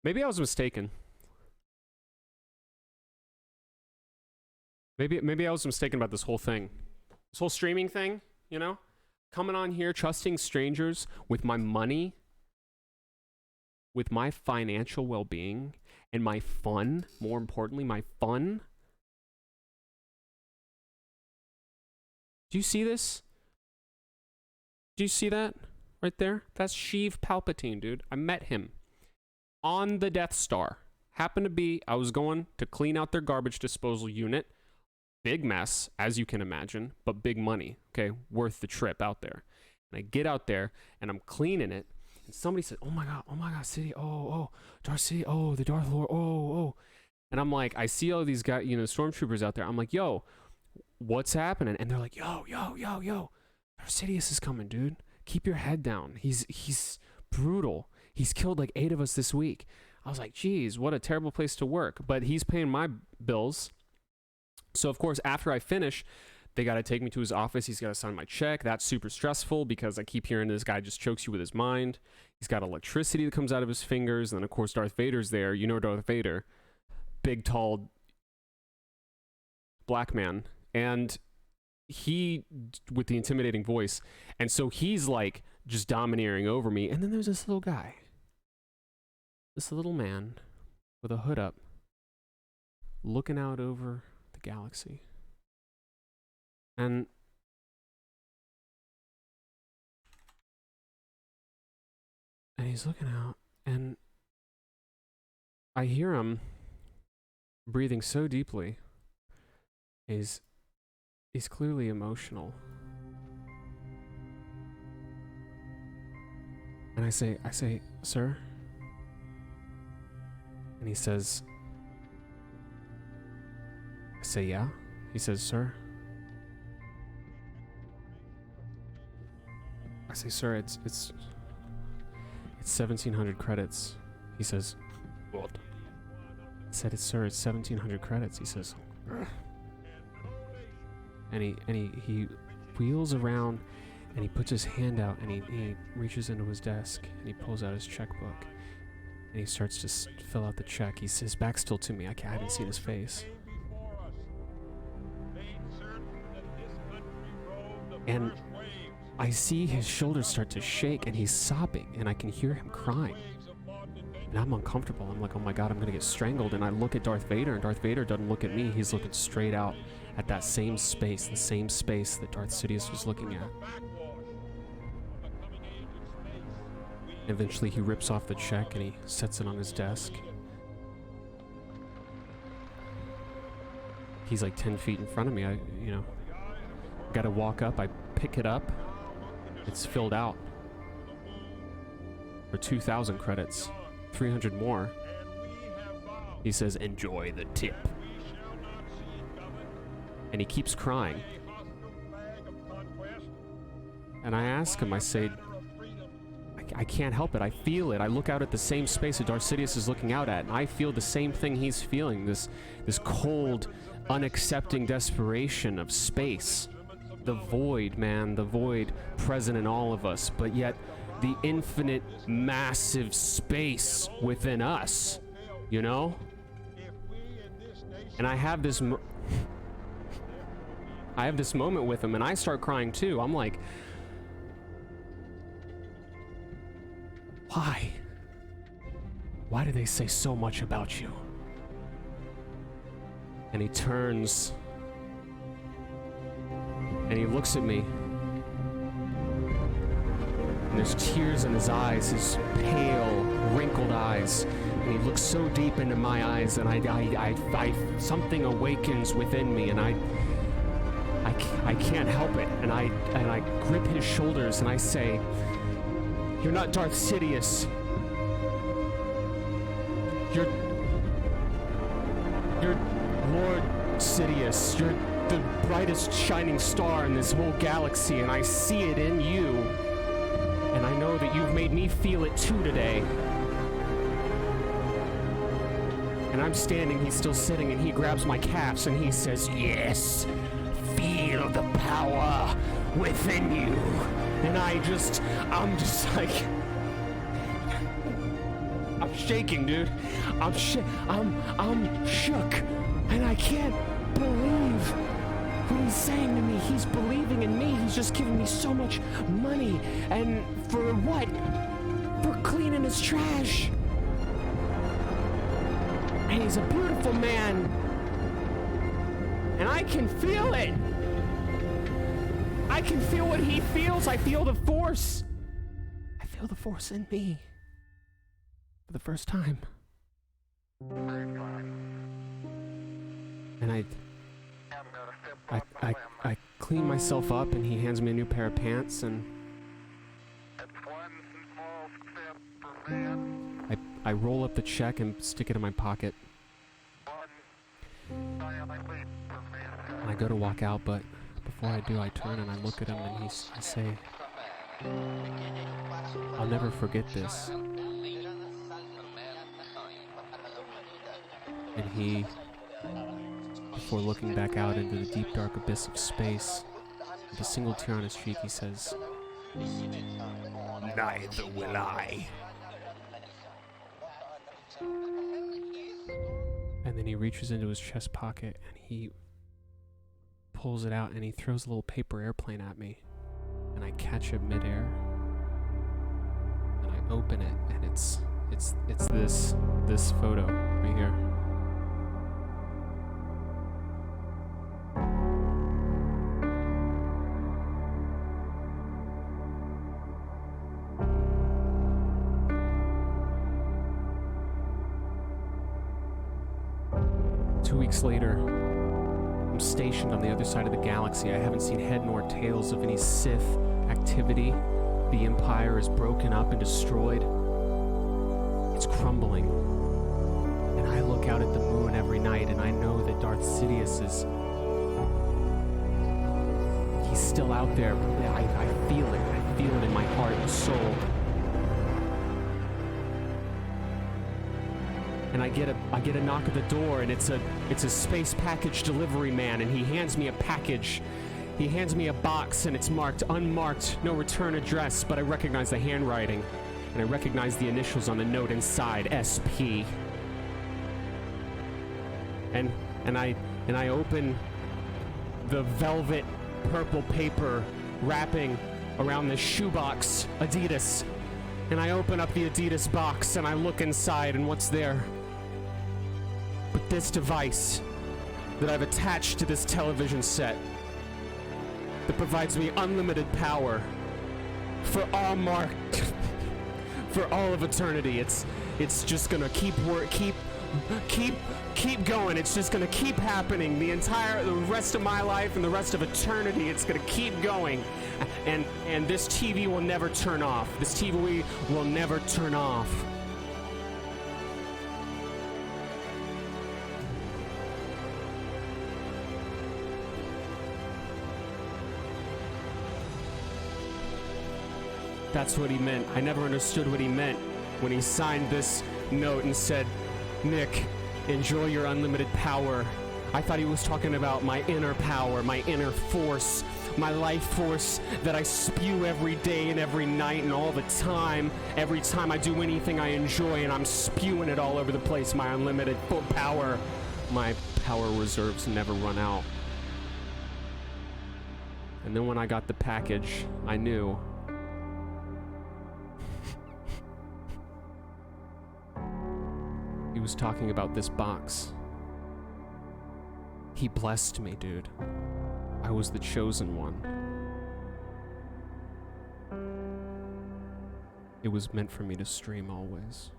Maybe I was mistaken. Maybe I was mistaken about this whole thing. This whole streaming thing, you know? Coming on here, trusting strangers with my money, with my financial well-being, and my fun, more importantly, my fun. Do you see this? Do you see that right there? That's SHEEV Palpatine, dude. I met him on the Death Star. Happened to be, I was going to clean out their garbage disposal unit. Big mess, as you can imagine, but big money, okay? Worth the trip out there. And I get out there, and I'm cleaning it, and somebody said, oh my God, City, oh, Darth City, oh, the Darth Lord, oh. And I'm like, I see all these guys, you know, stormtroopers out there. I'm like, yo, what's happening? And they're like, yo, Darth Sidious is coming, dude. Keep your head down. He's brutal. He's killed like 8 of us this week. I was like, geez, what a terrible place to work. But he's paying my bills. So, of course, after I finish, they got to take me to his office. He's got to sign my check. That's super stressful because I keep hearing this guy just chokes you with his mind. He's got electricity that comes out of his fingers. And then, of course, Darth Vader's there. You know Darth Vader. Big, tall, black man. And he, with the intimidating voice. And so he's like just domineering over me. And then there's this little guy. This little man with a hood up looking out over the galaxy. And he's looking out, and I hear him breathing so deeply. He's clearly emotional. And I say, sir? And he says, I say, yeah? He says, sir? I say, sir, it's 1,700 credits. He says, what? I said, sir, it's 1,700 credits. He says, ugh. And he wheels around, and he puts his hand out, and he reaches into his desk, and he pulls out his checkbook, and he starts to fill out the check. His back's still to me. I haven't seen his face. And I see his shoulders start to shake, and he's sobbing, and I can hear him crying. And I'm uncomfortable. I'm like, oh my God, I'm gonna get strangled. And I look at Darth Vader, and Darth Vader doesn't look at me. He's looking straight out at that same space, the same space that Darth Sidious was looking at. Eventually, he rips off the check, and he sets it on his desk. He's like 10 feet in front of me. I gotta walk up. I pick it up. It's filled out for 2,000 credits, 300 more. He says, enjoy the tip. And he keeps crying. And I ask him, I say, I can't help it. I feel it. I look out at the same space that Darth Sidious is looking out at, and I feel the same thing he's feeling, this cold, unaccepting desperation of space. The void, man, the void present in all of us, but yet the infinite, massive space within us, you know? And I have this moment with him, and I start crying too. I'm like, why? Why do they say so much about you? And he turns, and he looks at me, and there's tears in his eyes, his pale, wrinkled eyes, and he looks so deep into my eyes, and I something awakens within me, and I can't help it, and I grip his shoulders, and I say, you're not Darth Sidious. You're Lord Sidious. You're the brightest shining star in this whole galaxy, and I see it in you. And I know that you've made me feel it too today. And I'm standing, he's still sitting, and he grabs my calves and he says, yes, feel the power within you. And I'm just like, I'm shaking, dude. I'm shook, and I can't believe what he's saying to me. He's believing in me. He's just giving me so much money, and for what? For cleaning his trash. And he's a beautiful man, and I can feel it. I can feel what he feels. I feel the force. I feel the force in me for the first time. And I clean myself up, and he hands me a new pair of pants, and I roll up the check and stick it in my pocket. And I go to walk out, but before I do, I turn and I look at him, and I say, I'll never forget this. And he, before looking back out into the deep dark abyss of space, with a single tear on his cheek, he says, "Neither will I." And then he reaches into his chest pocket and he pulls it out and he throws a little paper airplane at me. And I catch it midair. And I open it, and it's this photo right here. Later, I'm stationed on the other side of the galaxy. I haven't seen head nor tails of any Sith activity. The Empire is broken up and destroyed. It's crumbling. And I look out at the moon every night, and I know that Darth Sidious he's still out there. I feel it. I feel it in my heart and soul. And I get a knock at the door, and it's a space package delivery man, and he hands me a package. He hands me a box, and it's marked unmarked, no return address, but I recognize the handwriting, and I recognize the initials on the note inside, SP. And I open the velvet purple paper wrapping around the shoebox, Adidas. And I open up the Adidas box, and I look inside, and what's there? But this device that I've attached to this television set that provides me unlimited power for all for all of eternity. It's just gonna keep going. It's just gonna keep happening the rest of my life and the rest of eternity. It's gonna keep going, and this TV will never turn off. This TV will never turn off. That's what he meant. I never understood what he meant when he signed this note and said, "Nick, enjoy your unlimited power." I thought he was talking about my inner power, my inner force, my life force that I spew every day and every night and all the time. Every time I do anything I enjoy, and I'm spewing it all over the place. My unlimited full power. My power reserves never run out. And then when I got the package, I knew. He was talking about this box. He blessed me, dude. I was the chosen one. It was meant for me to stream always.